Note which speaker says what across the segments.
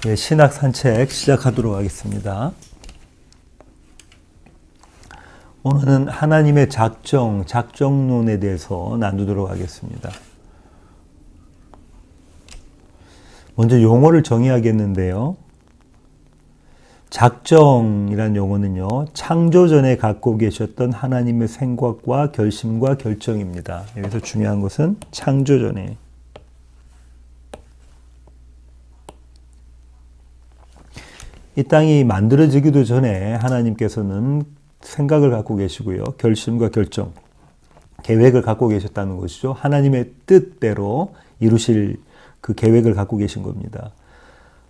Speaker 1: 네, 신학 산책 시작하도록 하겠습니다. 오늘은 하나님의 작정론에 대해서 나누도록 하겠습니다. 먼저 용어를 정의하겠는데요. 작정이란 용어는요, 창조 전에 갖고 계셨던 하나님의 생각과 결심과 결정입니다. 여기서 중요한 것은 창조 전에. 이 땅이 만들어지기도 전에 하나님께서는 생각을 갖고 계시고요. 결심과 결정, 계획을 갖고 계셨다는 것이죠. 하나님의 뜻대로 이루실 그 계획을 갖고 계신 겁니다.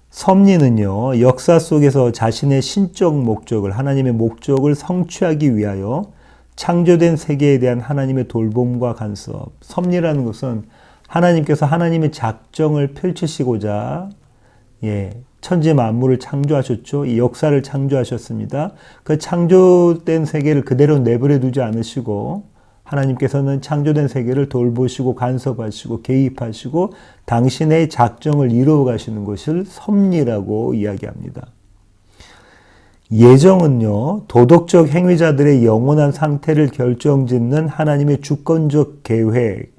Speaker 1: 섭리는요, 역사 속에서 자신의 신적 목적을, 하나님의 목적을 성취하기 위하여 창조된 세계에 대한 하나님의 돌봄과 간섭. 섭리라는 것은 하나님께서 하나님의 작정을 펼치시고자 천지 만물을 창조하셨죠. 이 역사를 창조하셨습니다. 그 창조된 세계를 그대로 내버려 두지 않으시고 하나님께서는 창조된 세계를 돌보시고 간섭하시고 개입하시고 당신의 작정을 이루어 가시는 것을 섭리라고 이야기합니다. 예정은요, 도덕적 행위자들의 영원한 상태를 결정짓는 하나님의 주권적 계획.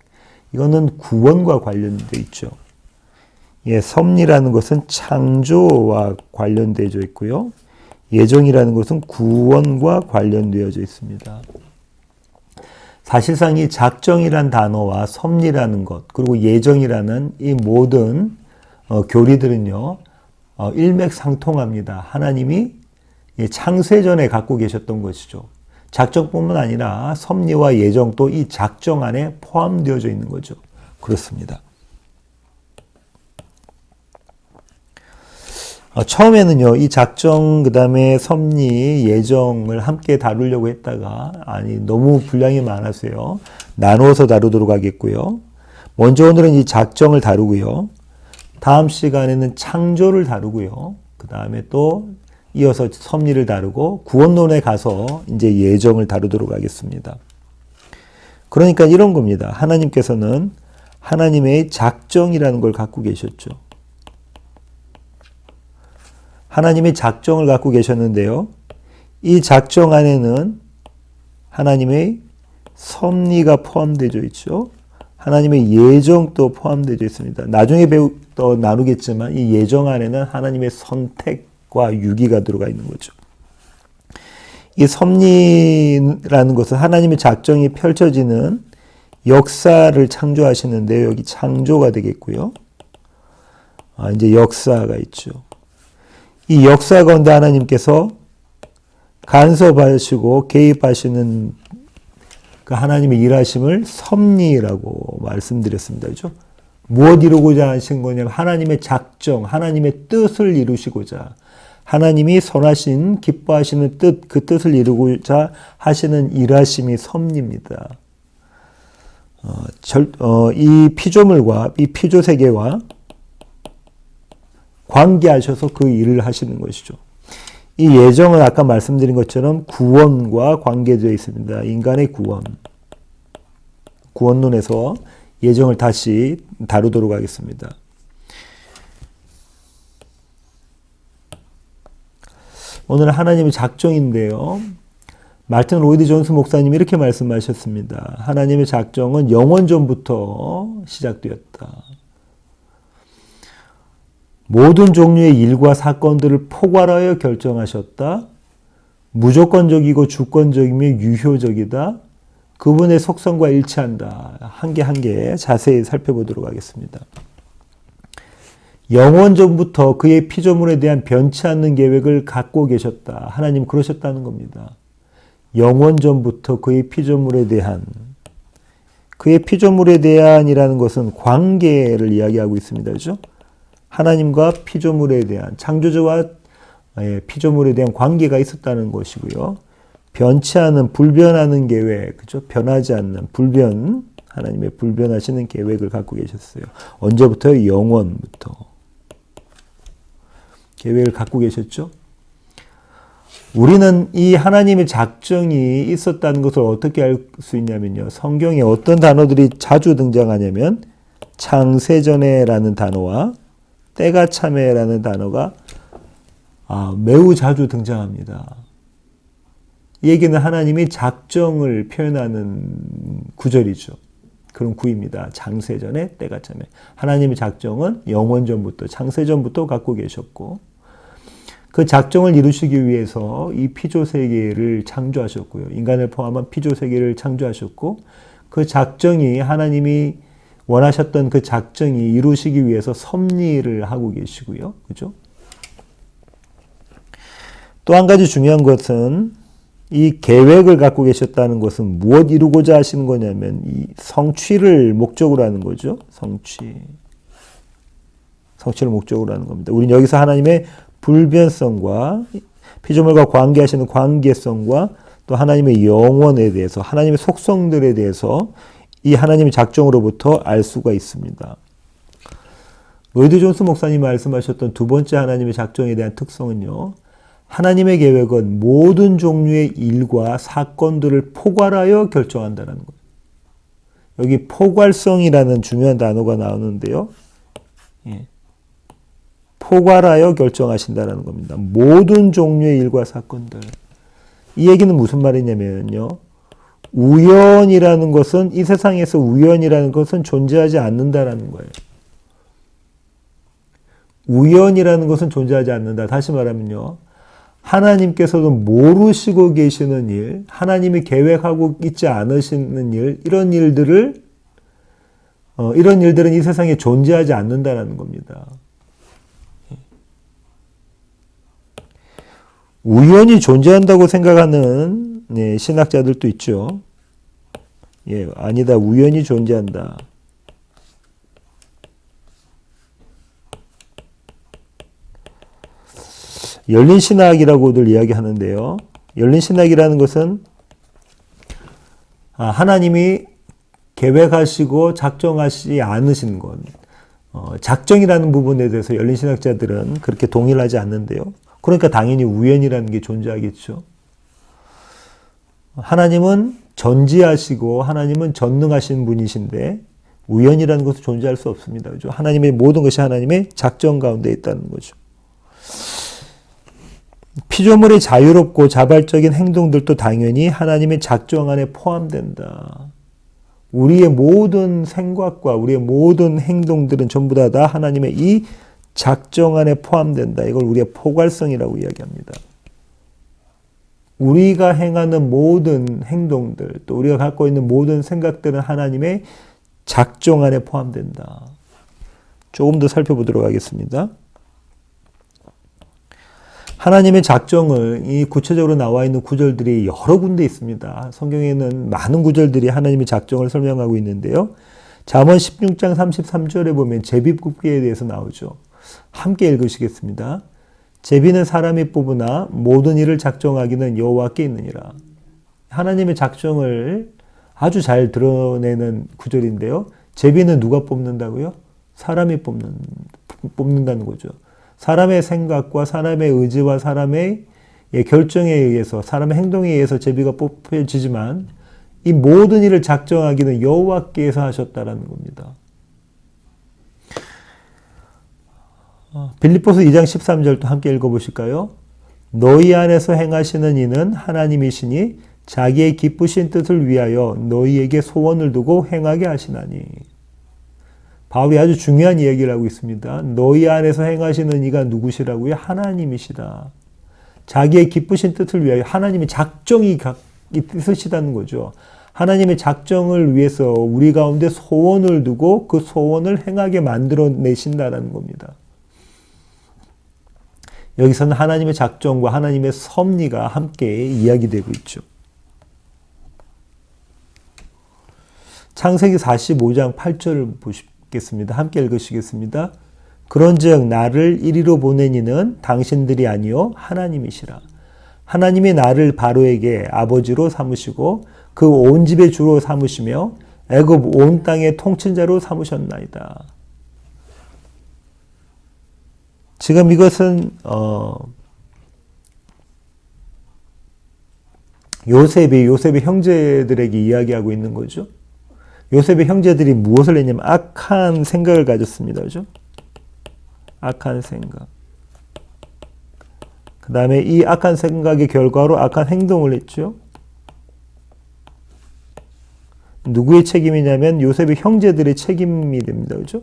Speaker 1: 이거는 구원과 관련되어 있죠. 섭리라는 것은 창조와 관련되어 있고요. 예정이라는 것은 구원과 관련되어져 있습니다. 사실상 이 작정이란 단어와 섭리라는 것, 그리고 예정이라는 이 모든 교리들은요, 일맥상통합니다. 하나님이 창세전에 갖고 계셨던 것이죠. 작정뿐만 아니라 섭리와 예정도 이 작정 안에 포함되어져 있는 거죠. 그렇습니다. 처음에는요, 이 작정, 그 다음에 섭리, 예정을 함께 다루려고 했다가, 너무 분량이 많아서요. 나누어서 다루도록 하겠고요. 먼저 오늘은 이 작정을 다루고요. 다음 시간에는 창조를 다루고요. 그 다음에 또 이어서 섭리를 다루고, 구원론에 가서 이제 예정을 다루도록 하겠습니다. 그러니까 이런 겁니다. 하나님께서는 하나님의 작정이라는 걸 갖고 계셨죠. 하나님의 작정을 갖고 계셨는데요. 이 작정 안에는 하나님의 섭리가 포함되어 있죠. 하나님의 예정도 포함되어 있습니다. 나중에 더 나누겠지만 이 예정 안에는 하나님의 선택과 유기가 들어가 있는 거죠. 이 섭리라는 것은 하나님의 작정이 펼쳐지는 역사를 창조하시는데 여기 창조가 되겠고요. 이제 역사가 있죠. 이 역사 가운데 하나님께서 간섭하시고 개입하시는 그 하나님의 일하심을 섭리라고 말씀드렸습니다. 그렇죠? 무엇 이루고자 하신 거냐면 하나님의 작정, 하나님의 뜻을 이루시고자 하나님이 선하신 기뻐하시는 뜻, 그 뜻을 이루고자 하시는 일하심이 섭리입니다. 이 피조물과 이 피조 세계와 관계하셔서 그 일을 하시는 것이죠. 이 예정은 아까 말씀드린 것처럼 구원과 관계되어 있습니다. 인간의 구원. 구원론에서 예정을 다시 다루도록 하겠습니다. 오늘 하나님의 작정인데요. 말튼 로이드 존스 목사님이 이렇게 말씀하셨습니다. 하나님의 작정은 영원전부터 시작되었다. 모든 종류의 일과 사건들을 포괄하여 결정하셨다. 무조건적이고 주권적이며 유효적이다. 그분의 속성과 일치한다. 한 개 한 개 자세히 살펴보도록 하겠습니다. 영원전부터 그의 피조물에 대한 변치 않는 계획을 갖고 계셨다. 하나님 그러셨다는 겁니다. 영원전부터 그의 피조물에 대한이라는 것은 관계를 이야기하고 있습니다. 그렇죠? 하나님과 피조물에 대한, 창조주와 피조물에 대한 관계가 있었다는 것이고요. 변치 않은, 불변하는 계획, 그죠? 변하지 않는, 하나님의 불변하시는 계획을 갖고 계셨어요. 언제부터요? 영원부터. 계획을 갖고 계셨죠? 우리는 이 하나님의 작정이 있었다는 것을 어떻게 알 수 있냐면요. 성경에 어떤 단어들이 자주 등장하냐면, 창세전에라는 단어와 때가 참에라는 단어가 매우 자주 등장합니다. 이 얘기는 하나님이 작정을 표현하는 구절이죠. 그런 구입니다. 장세전에 때가 참에. 하나님의 작정은 영원전부터, 창세전부터 갖고 계셨고, 그 작정을 이루시기 위해서 이 피조세계를 창조하셨고요. 인간을 포함한 피조세계를 창조하셨고, 그 작정이 하나님이 원하셨던 그 작정이 이루시기 위해서 섭리를 하고 계시고요. 그죠? 또 한 가지 중요한 것은 이 계획을 갖고 계셨다는 것은 무엇 이루고자 하시는 거냐면 이 성취를 목적으로 하는 거죠. 성취를 목적으로 하는 겁니다. 우리는 여기서 하나님의 불변성과 피조물과 관계하시는 관계성과 또 하나님의 영원에 대해서, 하나님의 속성들에 대해서 이 하나님의 작정으로부터 알 수가 있습니다. 로이드 존스 목사님이 말씀하셨던 두 번째 하나님의 작정에 대한 특성은요, 하나님의 계획은 모든 종류의 일과 사건들을 포괄하여 결정한다는 거예요. 여기 포괄성이라는 중요한 단어가 나오는데요. 예. 포괄하여 결정하신다는 겁니다. 모든 종류의 일과 사건들. 이 얘기는 무슨 말이냐면요. 우연이라는 것은, 이 세상에서 우연이라는 것은 존재하지 않는다라는 거예요. 우연이라는 것은 존재하지 않는다. 다시 말하면요. 하나님께서도 모르시고 계시는 일, 하나님이 계획하고 있지 않으시는 일, 이런 일들은 이 세상에 존재하지 않는다는 겁니다. 우연히 존재한다고 생각하는 신학자들도 있죠. 아니다. 우연히 존재한다. 열린 신학이라고들 이야기하는데요. 열린 신학이라는 것은 하나님이 계획하시고 작정하시지 않으신 것, 작정이라는 부분에 대해서 열린 신학자들은 그렇게 동의를 하지 않는데요. 그러니까 당연히 우연이라는 게 존재하겠죠. 하나님은 전지하시고 하나님은 전능하신 분이신데 우연이라는 것은 존재할 수 없습니다. 그죠? 하나님의 모든 것이 하나님의 작정 가운데 있다는 거죠. 피조물의 자유롭고 자발적인 행동들도 당연히 하나님의 작정 안에 포함된다. 우리의 모든 생각과 우리의 모든 행동들은 전부 다 하나님의 이 작정 안에 포함된다. 이걸 우리의 포괄성이라고 이야기합니다. 우리가 행하는 모든 행동들, 또 우리가 갖고 있는 모든 생각들은 하나님의 작정 안에 포함된다. 조금 더 살펴보도록 하겠습니다. 하나님의 작정을 이 구체적으로 나와 있는 구절들이 여러 군데 있습니다. 성경에는 많은 구절들이 하나님의 작정을 설명하고 있는데요. 잠언 16장 33절에 보면 제비뽑기에 대해서 나오죠. 함께 읽으시겠습니다. 제비는 사람이 뽑으나 모든 일을 작정하기는 여호와께 있느니라. 하나님의 작정을 아주 잘 드러내는 구절인데요. 제비는 누가 뽑는다고요? 사람이 뽑는다는 거죠. 사람의 생각과 사람의 의지와 사람의 결정에 의해서, 사람의 행동에 의해서 제비가 뽑혀지지만 이 모든 일을 작정하기는 여호와께서 하셨다라는 겁니다. 빌립보서 2장 13절도 함께 읽어보실까요? 너희 안에서 행하시는 이는 하나님이시니 자기의 기쁘신 뜻을 위하여 너희에게 소원을 두고 행하게 하시나니. 바울이 아주 중요한 이야기를 하고 있습니다. 너희 안에서 행하시는 이가 누구시라고요? 하나님이시다. 자기의 기쁘신 뜻을 위하여 하나님의 작정이 있으시다는 거죠. 하나님의 작정을 위해서 우리 가운데 소원을 두고 그 소원을 행하게 만들어내신다는 겁니다. 여기서는 하나님의 작정과 하나님의 섭리가 함께 이야기되고 있죠. 창세기 45장 8절을 보시겠습니다. 함께 읽으시겠습니다. 그런즉 나를 이리로 보낸 이는 당신들이 아니요 하나님이시라. 하나님이 나를 바로에게 아버지로 삼으시고 그 온 집의 주로 삼으시며 애굽 온 땅의 통치자로 삼으셨나이다. 지금 이것은 요셉의 형제들에게 이야기하고 있는 거죠. 요셉의 형제들이 무엇을 했냐면 악한 생각을 가졌습니다. 그죠? 악한 생각. 그 다음에 이 악한 생각의 결과로 악한 행동을 했죠. 누구의 책임이냐면 요셉의 형제들의 책임이 됩니다. 그죠?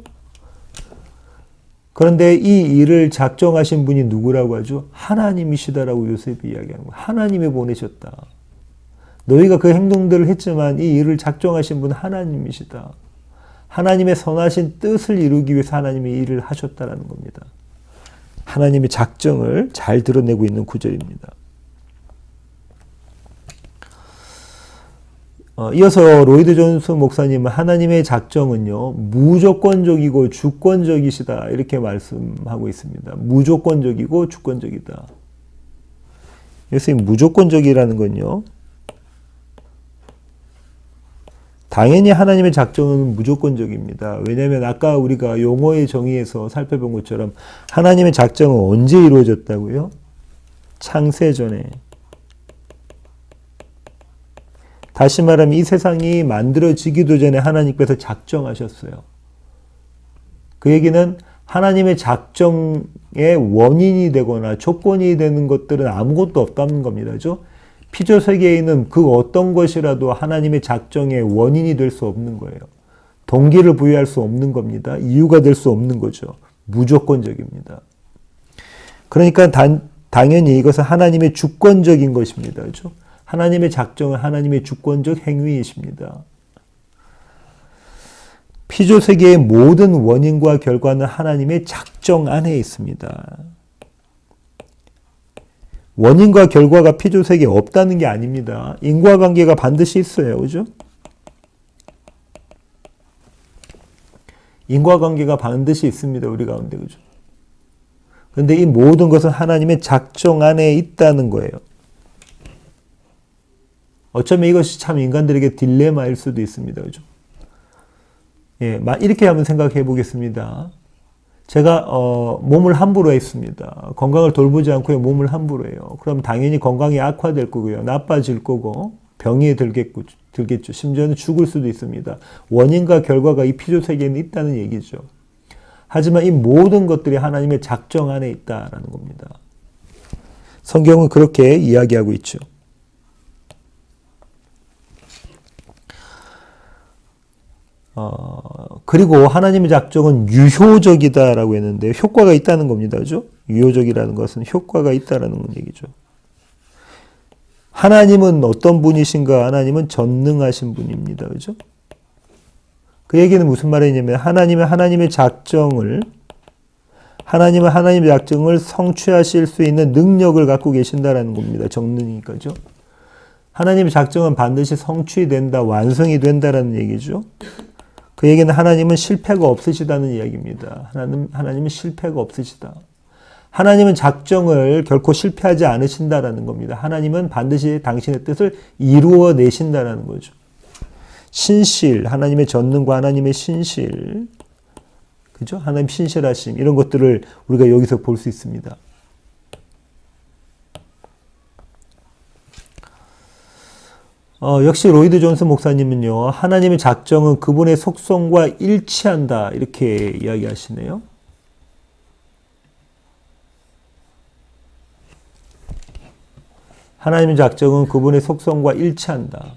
Speaker 1: 그런데 이 일을 작정하신 분이 누구라고 하죠? 하나님이시다라고 요셉이 이야기하는 거예요. 하나님이 보내셨다. 너희가 그 행동들을 했지만 이 일을 작정하신 분은 하나님이시다. 하나님의 선하신 뜻을 이루기 위해서 하나님이 이 일을 하셨다라는 겁니다. 하나님의 작정을 잘 드러내고 있는 구절입니다. 이어서 로이드 존스 목사님은 하나님의 작정은요, 무조건적이고 주권적이시다 이렇게 말씀하고 있습니다. 무조건적이고 주권적이다. 그래서 이 무조건적이라는 건요, 당연히 하나님의 작정은 무조건적입니다. 왜냐하면 아까 우리가 용어의 정의에서 살펴본 것처럼 하나님의 작정은 언제 이루어졌다고요? 창세전에. 다시 말하면 이 세상이 만들어지기도 전에 하나님께서 작정하셨어요. 그 얘기는 하나님의 작정의 원인이 되거나 조건이 되는 것들은 아무것도 없다는 겁니다. 그죠? 피조 세계에 있는 그 어떤 것이라도 하나님의 작정의 원인이 될 수 없는 거예요. 동기를 부여할 수 없는 겁니다. 이유가 될 수 없는 거죠. 무조건적입니다. 그러니까 당연히 이것은 하나님의 주권적인 것입니다. 그죠? 하나님의 작정은 하나님의 주권적 행위이십니다. 피조 세계의 모든 원인과 결과는 하나님의 작정 안에 있습니다. 원인과 결과가 피조 세계에 없다는 게 아닙니다. 인과관계가 반드시 있어요. 그죠? 인과관계가 반드시 있습니다. 우리 가운데. 그죠? 그런데 이 모든 것은 하나님의 작정 안에 있다는 거예요. 어쩌면 이것이 참 인간들에게 딜레마일 수도 있습니다. 그죠? 예, 이렇게 한번 생각해 보겠습니다. 제가 몸을 함부로 했습니다. 건강을 돌보지 않고 몸을 함부로 해요. 그럼 당연히 건강이 악화될 거고요. 나빠질 거고 병이 들겠죠. 심지어는 죽을 수도 있습니다. 원인과 결과가 이 피조 세계에는 있다는 얘기죠. 하지만 이 모든 것들이 하나님의 작정 안에 있다라는 겁니다. 성경은 그렇게 이야기하고 있죠. 그리고 하나님의 작정은 유효적이다라고 했는데 효과가 있다는 겁니다. 그죠? 유효적이라는 것은 효과가 있다라는 얘기죠. 하나님은 어떤 분이신가? 하나님은 전능하신 분입니다. 그죠? 그 얘기는 무슨 말이냐면 하나님의 작정을 성취하실 수 있는 능력을 갖고 계신다라는 겁니다. 전능이니까죠. 하나님의 작정은 반드시 성취된다, 완성이 된다라는 얘기죠. 그 얘기는 하나님은 실패가 없으시다는 이야기입니다. 하나님은 실패가 없으시다. 하나님은 작정을 결코 실패하지 않으신다라는 겁니다. 하나님은 반드시 당신의 뜻을 이루어내신다라는 거죠. 신실, 하나님의 전능과 하나님의 신실, 그죠? 하나님 신실하심, 이런 것들을 우리가 여기서 볼 수 있습니다. 역시 로이드 존스 목사님은요, 하나님의 작정은 그분의 속성과 일치한다, 이렇게 이야기하시네요. 하나님의 작정은 그분의 속성과 일치한다.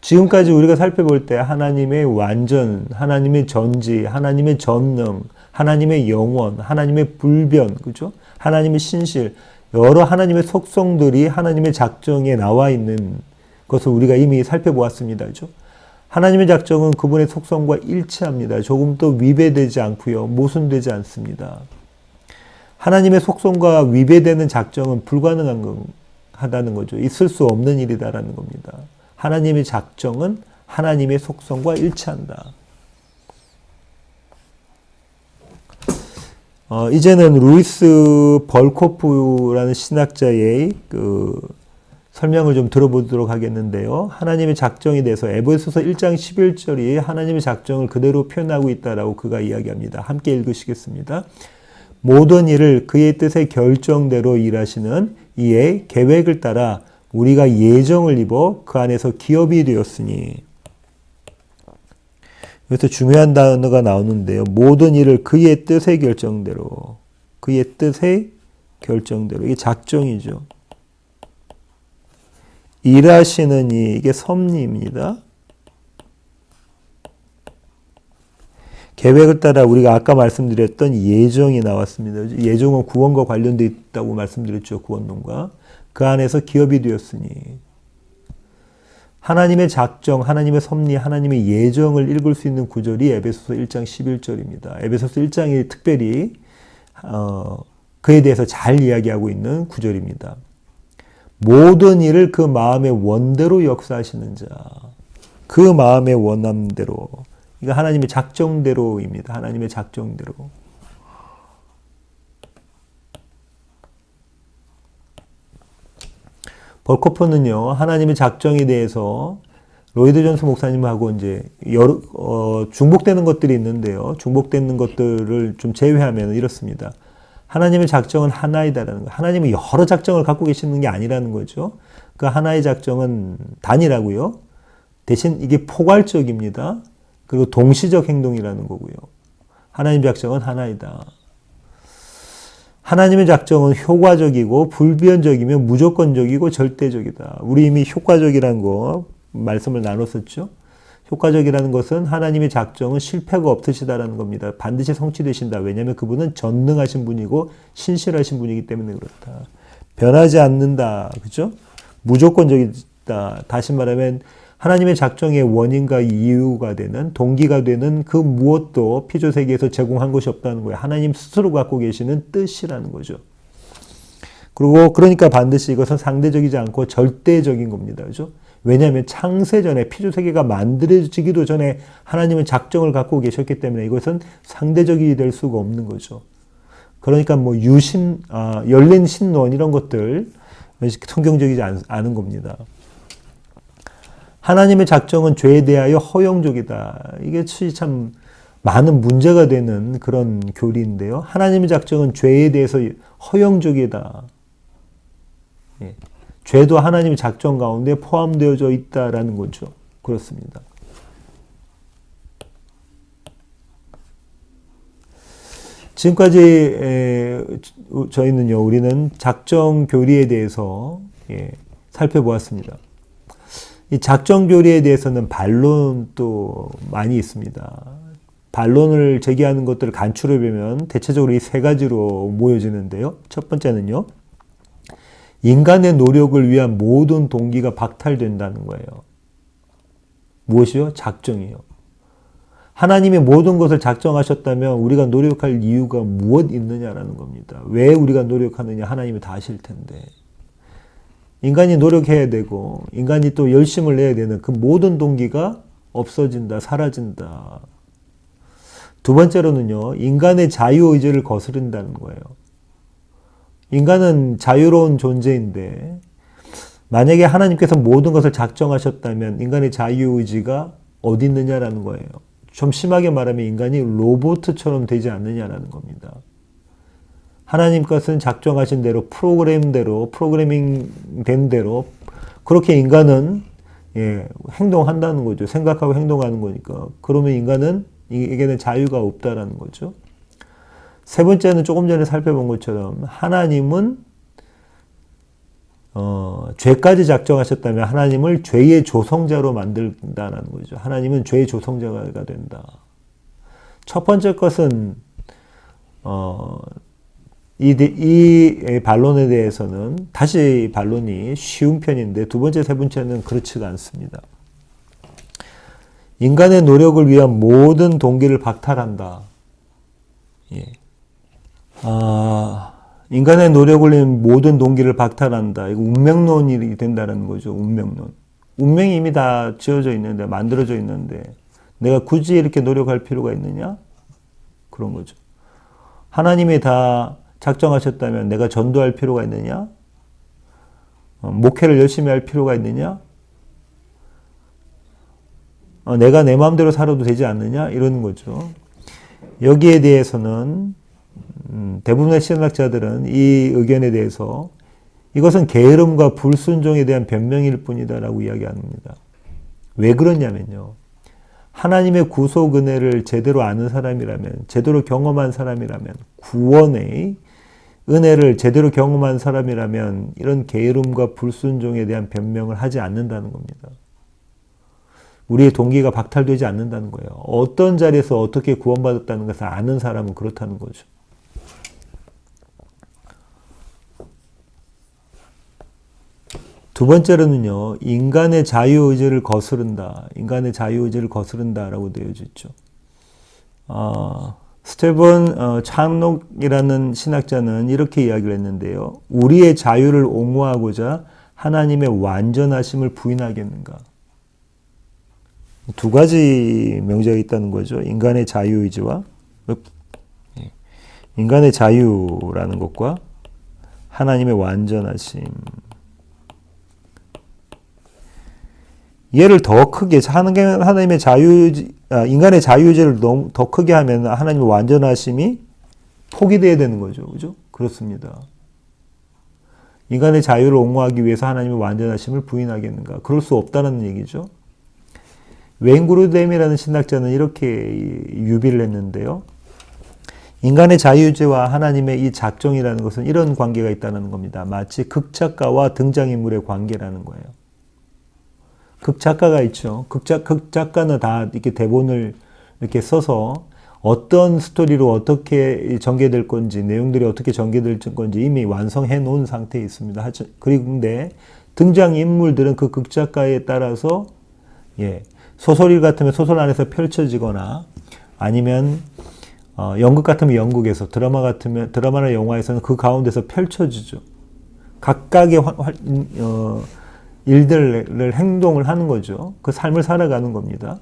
Speaker 1: 지금까지 우리가 살펴볼 때 하나님의 완전, 하나님의 전지, 하나님의 전능, 하나님의 영원, 하나님의 불변, 그죠? 하나님의 신실, 여러 하나님의 속성들이 하나님의 작정에 나와 있는 것을 우리가 이미 살펴보았습니다. 그죠? 하나님의 작정은 그분의 속성과 일치합니다. 조금도 위배되지 않고요. 모순되지 않습니다. 하나님의 속성과 위배되는 작정은 불가능하다는 거죠. 있을 수 없는 일이다라는 겁니다. 하나님의 작정은 하나님의 속성과 일치한다. 이제는 루이스 벌코프라는 신학자의 그 설명을 좀 들어보도록 하겠는데요. 하나님의 작정에 대해서 에베소서 1장 11절이 하나님의 작정을 그대로 표현하고 있다라고 그가 이야기합니다. 함께 읽으시겠습니다. 모든 일을 그의 뜻의 결정대로 일하시는 이의 계획을 따라 우리가 예정을 입어 그 안에서 기업이 되었으니. 여기서 중요한 단어가 나오는데요. 모든 일을 그의 뜻의 결정대로, 그의 뜻의 결정대로. 이게 작정이죠. 일하시는 이, 이게 섭리입니다. 계획을 따라 우리가 아까 말씀드렸던 예정이 나왔습니다. 예정은 구원과 관련되어 있다고 말씀드렸죠. 구원론과. 그 안에서 기업이 되었으니. 하나님의 작정, 하나님의 섭리, 하나님의 예정을 읽을 수 있는 구절이 에베소서 1장 11절입니다. 에베소서 1장이 특별히 그에 대해서 잘 이야기하고 있는 구절입니다. 모든 일을 그 마음의 원대로 역사하시는 자. 그 마음의 원함대로. 이거 하나님의 작정대로입니다. 하나님의 작정대로. 벌코프는요, 하나님의 작정에 대해서 로이드 존스 목사님하고 이제 중복되는 것들이 있는데요. 중복되는 것들을 좀 제외하면 이렇습니다. 하나님의 작정은 하나이다라는 거. 하나님은 여러 작정을 갖고 계시는 게 아니라는 거죠. 그 하나의 작정은 단이라고요. 대신 이게 포괄적입니다. 그리고 동시적 행동이라는 거고요. 하나님의 작정은 하나이다. 하나님의 작정은 효과적이고 불변적이며 무조건적이고 절대적이다. 우리 이미 효과적이라는 거 말씀을 나눴었죠. 효과적이라는 것은 하나님의 작정은 실패가 없으시다라는 겁니다. 반드시 성취되신다. 왜냐하면 그분은 전능하신 분이고 신실하신 분이기 때문에 그렇다. 변하지 않는다. 그죠? 무조건적이다. 다시 말하면 하나님의 작정의 원인과 이유가 되는, 동기가 되는 그 무엇도 피조세계에서 제공한 것이 없다는 거예요. 하나님 스스로 갖고 계시는 뜻이라는 거죠. 그리고 그러니까 반드시 이것은 상대적이지 않고 절대적인 겁니다. 그죠? 왜냐하면 창세 전에 피조세계가 만들어지기도 전에 하나님은 작정을 갖고 계셨기 때문에 이것은 상대적이 될 수가 없는 거죠. 그러니까 뭐 열린 신론 이런 것들 성경적이지 않은 겁니다. 하나님의 작정은 죄에 대하여 허용적이다. 이게 참 많은 문제가 되는 그런 교리인데요. 하나님의 작정은 죄에 대해서 허용적이다. 예. 죄도 하나님의 작정 가운데 포함되어져 있다라는 거죠. 그렇습니다. 지금까지 저희는요, 우리는 작정 교리에 대해서 살펴보았습니다. 이 작정 교리에 대해서는 반론도 많이 있습니다. 반론을 제기하는 것들을 간추려 보면 대체적으로 이 세 가지로 모여지는데요. 첫 번째는요, 인간의 노력을 위한 모든 동기가 박탈된다는 거예요. 무엇이요? 작정이요. 하나님이 모든 것을 작정하셨다면 우리가 노력할 이유가 무엇 있느냐라는 겁니다. 왜 우리가 노력하느냐? 하나님이 다 아실 텐데. 인간이 노력해야 되고 인간이 또 열심을 내야 되는 그 모든 동기가 없어진다, 사라진다. 두 번째로는요, 인간의 자유의지를 거스른다는 거예요. 인간은 자유로운 존재인데 만약에 하나님께서 모든 것을 작정하셨다면 인간의 자유의지가 어디 있느냐라는 거예요. 좀 심하게 말하면 인간이 로봇처럼 되지 않느냐라는 겁니다. 하나님 것은 작정하신 대로 프로그래밍 된 대로 그렇게 인간은 행동한다는 거죠. 생각하고 행동하는 거니까. 그러면 인간에게는 자유가 없다라는 거죠. 세 번째는 조금 전에 살펴본 것처럼 하나님은 죄까지 작정하셨다면 하나님을 죄의 조성자로 만든다는 거죠. 하나님은 죄의 조성자가 된다. 첫 번째 것은 이 반론에 대해서는 다시 반론이 쉬운 편인데 두 번째, 세 번째는 그렇지가 않습니다. 인간의 노력을 위한 모든 동기를 박탈한다. 인간의 노력을 위한 모든 동기를 박탈한다. 이거 운명론이 된다는 거죠. 운명론. 운명이 이미 다 지어져 있는데, 만들어져 있는데 내가 굳이 이렇게 노력할 필요가 있느냐? 그런 거죠. 하나님이 다 작정하셨다면 내가 전도할 필요가 있느냐? 목회를 열심히 할 필요가 있느냐? 내가 내 마음대로 살아도 되지 않느냐? 이러는 거죠. 여기에 대해서는 대부분의 신학자들은 이 의견에 대해서 이것은 게으름과 불순종에 대한 변명일 뿐이다라고 이야기합니다. 왜 그러냐면요. 하나님의 구속 은혜를 제대로 아는 사람이라면, 제대로 경험한 사람이라면, 구원의 은혜를 제대로 경험한 사람이라면 이런 게으름과 불순종에 대한 변명을 하지 않는다는 겁니다. 우리의 동기가 박탈되지 않는다는 거예요. 어떤 자리에서 어떻게 구원받았다는 것을 아는 사람은 그렇다는 거죠. 두 번째로는요, 인간의 자유의지를 거스른다. 인간의 자유의지를 거스른다라고 되어져 있죠. 스테븐 찬록이라는 신학자는 이렇게 이야기를 했는데요. 우리의 자유를 옹호하고자 하나님의 완전하심을 부인하겠는가? 두 가지 명제가 있다는 거죠. 인간의 자유의지와 인간의 자유라는 것과 하나님의 완전하심. 얘를 더 크게 하나님의 인간의 자유의지를 너무 더 크게 하면 하나님의 완전하심이 포기돼야 되는 거죠. 그죠? 그렇습니다. 인간의 자유를 옹호하기 위해서 하나님의 완전하심을 부인하겠는가? 그럴 수 없다는 얘기죠. 웨인그루뎀이라는 신학자는 이렇게 유비를 했는데요. 인간의 자유의지와 하나님의 이 작정이라는 것은 이런 관계가 있다는 겁니다. 마치 극작가와 등장인물의 관계라는 거예요. 극작가가 있죠. 극작가는 다 이렇게 대본을 이렇게 써서 어떤 스토리로 어떻게 전개될 건지, 내용들이 어떻게 전개될 건지 이미 완성해 놓은 상태에 있습니다. 그런데 등장인물들은 그 극작가에 따라서, 소설 같으면 소설 안에서 펼쳐지거나 아니면 연극 같으면 연극에서, 드라마 같으면 드라마나 영화에서는 그 가운데서 펼쳐지죠. 각각의 일들을 행동을 하는 거죠. 그 삶을 살아가는 겁니다.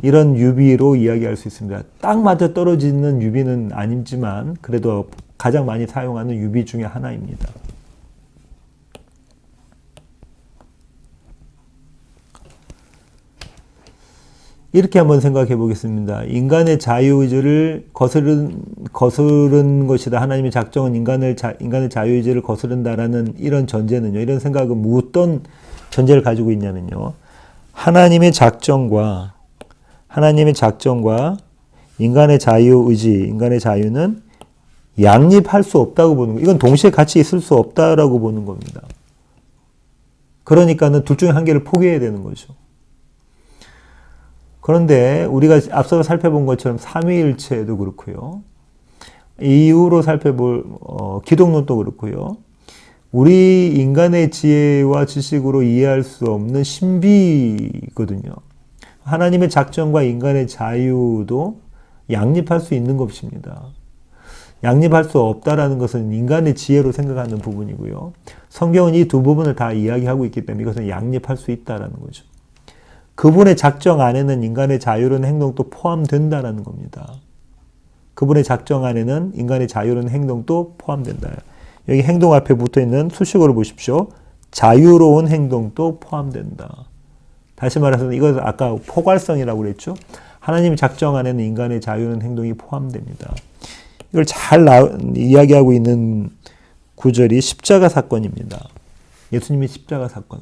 Speaker 1: 이런 유비로 이야기할 수 있습니다. 딱 맞아 떨어지는 유비는 아니지만 그래도 가장 많이 사용하는 유비 중에 하나입니다. 이렇게 한번 생각해 보겠습니다. 인간의 자유의지를 거스른 것이다. 하나님의 작정은 인간의 자유의지를 거스른다라는 이런 전제는요. 이런 생각은 어떤 전제를 가지고 있냐면요. 하나님의 작정과 인간의 자유의지, 인간의 자유는 양립할 수 없다고 보는 거예요. 이건 동시에 같이 있을 수 없다라고 보는 겁니다. 그러니까는 둘 중에 한 개를 포기해야 되는 거죠. 그런데 우리가 앞서 살펴본 것처럼 삼위일체도 그렇고요. 이후로 살펴볼 기독론도 그렇고요. 우리 인간의 지혜와 지식으로 이해할 수 없는 신비거든요. 하나님의 작정과 인간의 자유도 양립할 수 있는 것입니다. 양립할 수 없다라는 것은 인간의 지혜로 생각하는 부분이고요. 성경은 이 두 부분을 다 이야기하고 있기 때문에 이것은 양립할 수 있다라는 거죠. 그분의 작정 안에는 인간의 자유로운 행동도 포함된다라는 겁니다. 그분의 작정 안에는 인간의 자유로운 행동도 포함된다. 여기 행동 앞에 붙어있는 수식어를 보십시오. 자유로운 행동도 포함된다. 다시 말해서 이것은 아까 포괄성이라고 그랬죠. 하나님의 작정 안에는 인간의 자유로운 행동이 포함됩니다. 이걸 잘 이야기하고 있는 구절이 십자가 사건입니다. 예수님의 십자가 사건.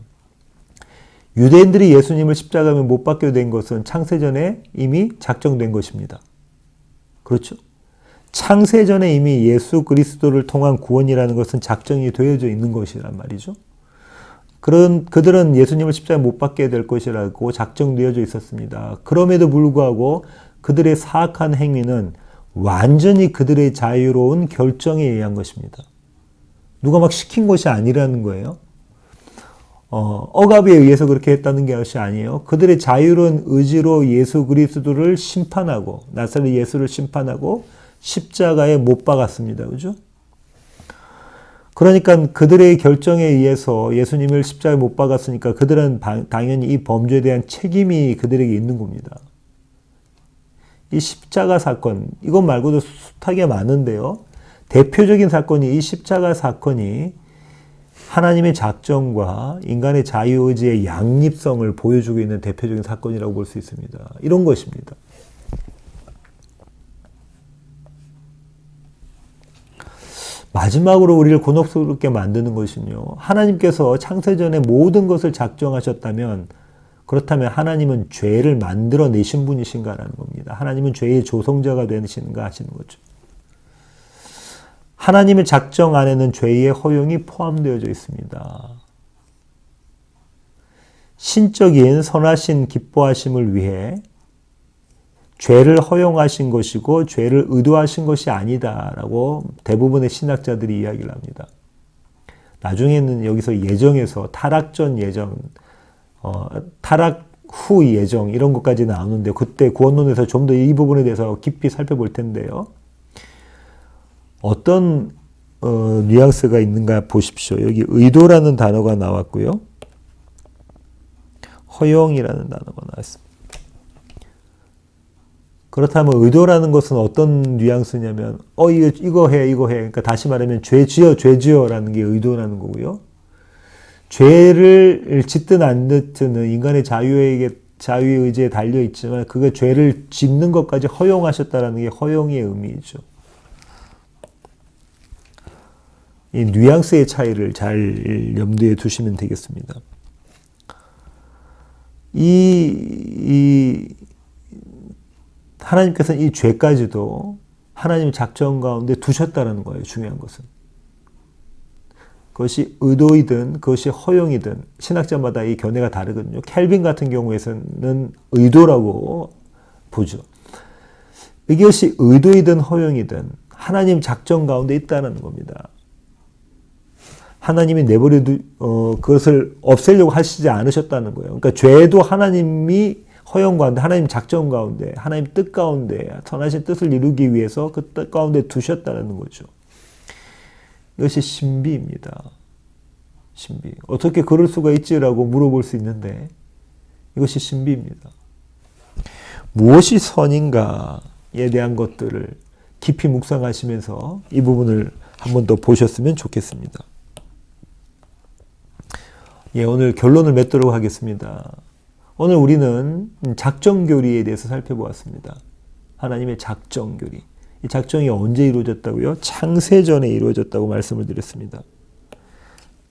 Speaker 1: 유대인들이 예수님을 십자가에 못 박게 된 것은 창세전에 이미 작정된 것입니다. 그렇죠? 창세전에 이미 예수 그리스도를 통한 구원이라는 것은 작정이 되어져 있는 것이란 말이죠. 그들은 예수님을 십자가에 못 박게 될 것이라고 작정되어져 있었습니다. 그럼에도 불구하고 그들의 사악한 행위는 완전히 그들의 자유로운 결정에 의한 것입니다. 누가 막 시킨 것이 아니라는 거예요. 억압에 의해서 그렇게 했다는 것이 아니에요. 그들의 자유로운 의지로 예수 그리스도를 심판하고, 나사렛 예수를 심판하고 십자가에 못 박았습니다. 그죠? 그러니까 그들의 결정에 의해서 예수님을 십자가에 못 박았으니까 그들은 당연히 이 범죄에 대한 책임이 그들에게 있는 겁니다. 이 십자가 사건, 이것 말고도 숱하게 많은데요. 대표적인 사건이 이 십자가 사건이 하나님의 작정과 인간의 자유의지의 양립성을 보여주고 있는 대표적인 사건이라고 볼 수 있습니다. 이런 것입니다. 마지막으로 우리를 곤혹스럽게 만드는 것은요. 하나님께서 창세전에 모든 것을 작정하셨다면 그렇다면 하나님은 죄를 만들어내신 분이신가라는 겁니다. 하나님은 죄의 조성자가 되시는가 하시는 거죠. 하나님의 작정 안에는 죄의 허용이 포함되어져 있습니다. 신적인 선하신 기뻐하심을 위해 죄를 허용하신 것이고 죄를 의도하신 것이 아니다라고 대부분의 신학자들이 이야기를 합니다. 나중에는 여기서 예정에서 타락 전 예정, 타락 후 예정 이런 것까지 나오는데 그때 구원론에서 좀 더 이 부분에 대해서 깊이 살펴볼 텐데요. 어떤 뉘앙스가 있는가 보십시오. 여기 의도라는 단어가 나왔고요. 허용이라는 단어가 나왔습니다. 그렇다면 의도라는 것은 어떤 뉘앙스냐면 이거 해. 그러니까 다시 말하면 죄지어라는 게 의도라는 거고요. 죄를 짓든 안 짓든 인간의 자유의 의지에 달려 있지만 그게 죄를 짓는 것까지 허용하셨다라는 게 허용의 의미이죠. 이 뉘앙스의 차이를 잘 염두에 두시면 되겠습니다. 하나님께서는 이 죄까지도 하나님의 작정 가운데 두셨다는 거예요. 중요한 것은. 그것이 의도이든 그것이 허용이든 신학자마다 이 견해가 다르거든요. 켈빈 같은 경우에는 의도라고 보죠. 이것이 의도이든 허용이든 하나님 작정 가운데 있다는 겁니다. 하나님이 그것을 없애려고 하시지 않으셨다는 거예요. 그러니까 죄도 하나님이 허용 가운데, 하나님 작정 가운데, 하나님 뜻 가운데, 선하신 뜻을 이루기 위해서 그 뜻 가운데 두셨다는 거죠. 이것이 신비입니다. 신비. 어떻게 그럴 수가 있지라고 물어볼 수 있는데 이것이 신비입니다. 무엇이 선인가에 대한 것들을 깊이 묵상하시면서 이 부분을 한 번 더 보셨으면 좋겠습니다. 오늘 결론을 맺도록 하겠습니다. 오늘 우리는 작정교리에 대해서 살펴보았습니다. 하나님의 작정교리. 이 작정이 언제 이루어졌다고요? 창세전에 이루어졌다고 말씀을 드렸습니다.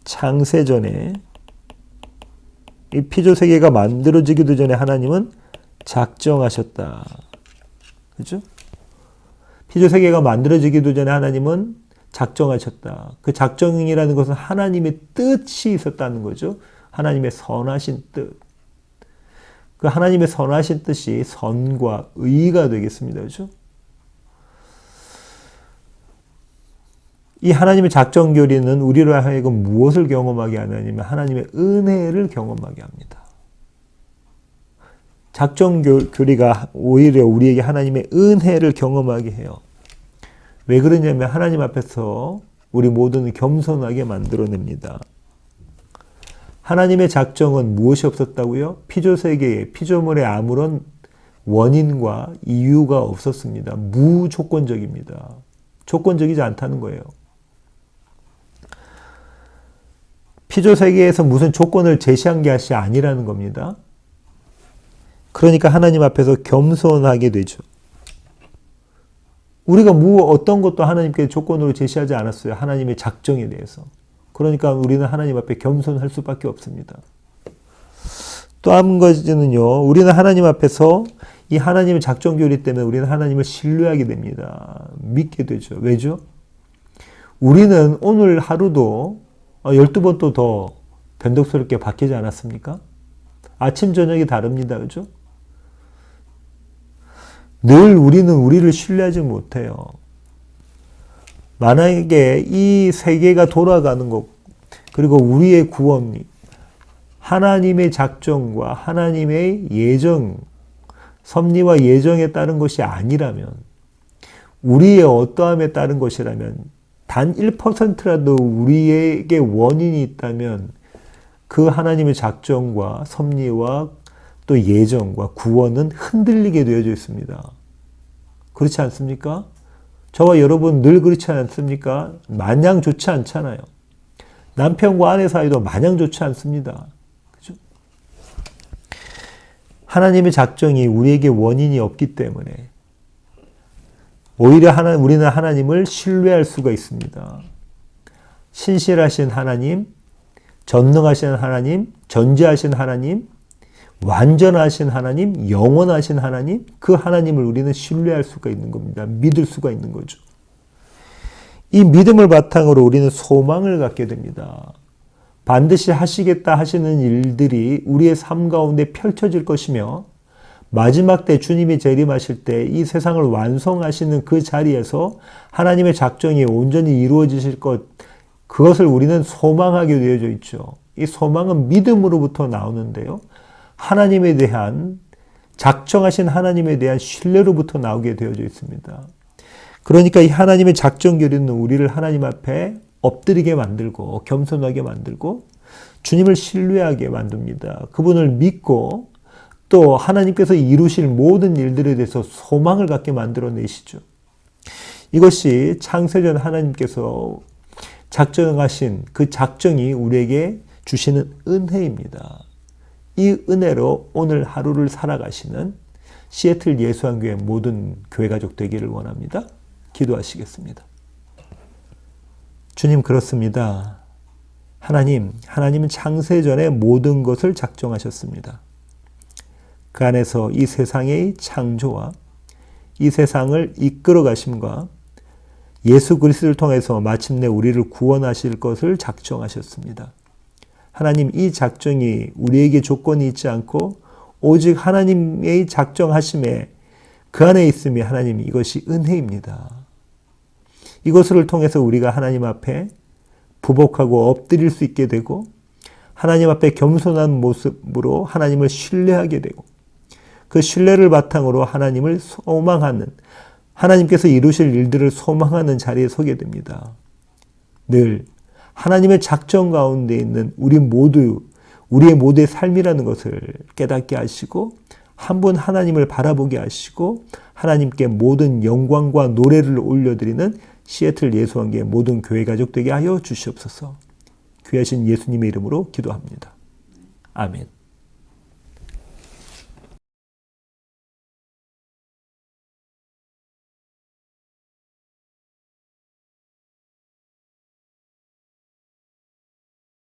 Speaker 1: 창세전에 이 피조세계가 만들어지기도 전에 하나님은 작정하셨다. 그렇죠? 피조세계가 만들어지기도 전에 하나님은 작정하셨다. 그 작정이라는 것은 하나님의 뜻이 있었다는 거죠. 하나님의 선하신 뜻. 그 하나님의 선하신 뜻이 선과 의가 되겠습니다. 그렇죠? 이 하나님의 작정교리는 우리로 하여금 무엇을 경험하게 하냐면 하나님의 은혜를 경험하게 합니다. 작정교리가 오히려 우리에게 하나님의 은혜를 경험하게 해요. 왜 그러냐면 하나님 앞에서 우리 모두는 겸손하게 만들어냅니다. 하나님의 작정은 무엇이 없었다고요? 피조세계에, 피조물에 아무런 원인과 이유가 없었습니다. 무조건적입니다. 조건적이지 않다는 거예요. 피조세계에서 무슨 조건을 제시한 것이 아니라는 겁니다. 그러니까 하나님 앞에서 겸손하게 되죠. 우리가 어떤 것도 하나님께 조건으로 제시하지 않았어요. 하나님의 작정에 대해서. 그러니까 우리는 하나님 앞에 겸손할 수밖에 없습니다. 또 한 가지는요. 우리는 하나님 앞에서 이 하나님의 작정교리 때문에 우리는 하나님을 신뢰하게 됩니다. 믿게 되죠. 왜죠? 우리는 오늘 하루도 12번도 더 변덕스럽게 바뀌지 않았습니까? 아침 저녁이 다릅니다. 그죠? 늘 우리는 우리를 신뢰하지 못해요. 만약에 이 세계가 돌아가는 것, 그리고 우리의 구원이 하나님의 작정과 하나님의 예정, 섭리와 예정에 따른 것이 아니라면, 우리의 어떠함에 따른 것이라면, 단 1%라도 우리에게 원인이 있다면, 그 하나님의 작정과 섭리와 또 예정과 구원은 흔들리게 되어져 있습니다. 그렇지 않습니까? 저와 여러분 늘 그렇지 않습니까? 마냥 좋지 않잖아요. 남편과 아내 사이도 마냥 좋지 않습니다. 그죠? 하나님의 작정이 우리에게 원인이 없기 때문에 오히려 우리는 하나님을 신뢰할 수가 있습니다. 신실하신 하나님, 전능하신 하나님, 전지하신 하나님, 완전하신 하나님, 영원하신 하나님, 그 하나님을 우리는 신뢰할 수가 있는 겁니다. 믿을 수가 있는 거죠. 이 믿음을 바탕으로 우리는 소망을 갖게 됩니다. 반드시 하시겠다 하시는 일들이 우리의 삶 가운데 펼쳐질 것이며 마지막 때 주님이 재림하실 때 이 세상을 완성하시는 그 자리에서 하나님의 작정이 온전히 이루어지실 것, 그것을 우리는 소망하게 되어져 있죠. 이 소망은 믿음으로부터 나오는데요. 하나님에 대한, 작정하신 하나님에 대한 신뢰로부터 나오게 되어져 있습니다. 그러니까 이 하나님의 작정결의는 우리를 하나님 앞에 엎드리게 만들고 겸손하게 만들고 주님을 신뢰하게 만듭니다. 그분을 믿고 또 하나님께서 이루실 모든 일들에 대해서 소망을 갖게 만들어내시죠. 이것이 창세전 하나님께서 작정하신 그 작정이 우리에게 주시는 은혜입니다. 이 은혜로 오늘 하루를 살아가시는 시애틀 예수한교회 모든 교회 가족 되기를 원합니다. 기도하시겠습니다. 주님, 그렇습니다. 하나님은 창세전에 모든 것을 작정하셨습니다. 그 안에서 이 세상의 창조와 이 세상을 이끌어 가심과 예수 그리스도를 통해서 마침내 우리를 구원하실 것을 작정하셨습니다. 하나님, 이 작정이 우리에게 조건이 있지 않고 오직 하나님의 작정하심에 그 안에 있음이 하나님, 이것이 은혜입니다. 이것을 통해서 우리가 하나님 앞에 부복하고 엎드릴 수 있게 되고 하나님 앞에 겸손한 모습으로 하나님을 신뢰하게 되고 그 신뢰를 바탕으로 하나님을 소망하는, 하나님께서 이루실 일들을 소망하는 자리에 서게 됩니다. 늘 하나님의 작정 가운데 있는 우리의 모두의 삶이라는 것을 깨닫게 하시고 한 분 하나님을 바라보게 하시고 하나님께 모든 영광과 노래를 올려드리는 시애틀 예수한교회 모든 교회 가족 되게 하여 주시옵소서. 귀하신 예수님의 이름으로 기도합니다. 아멘.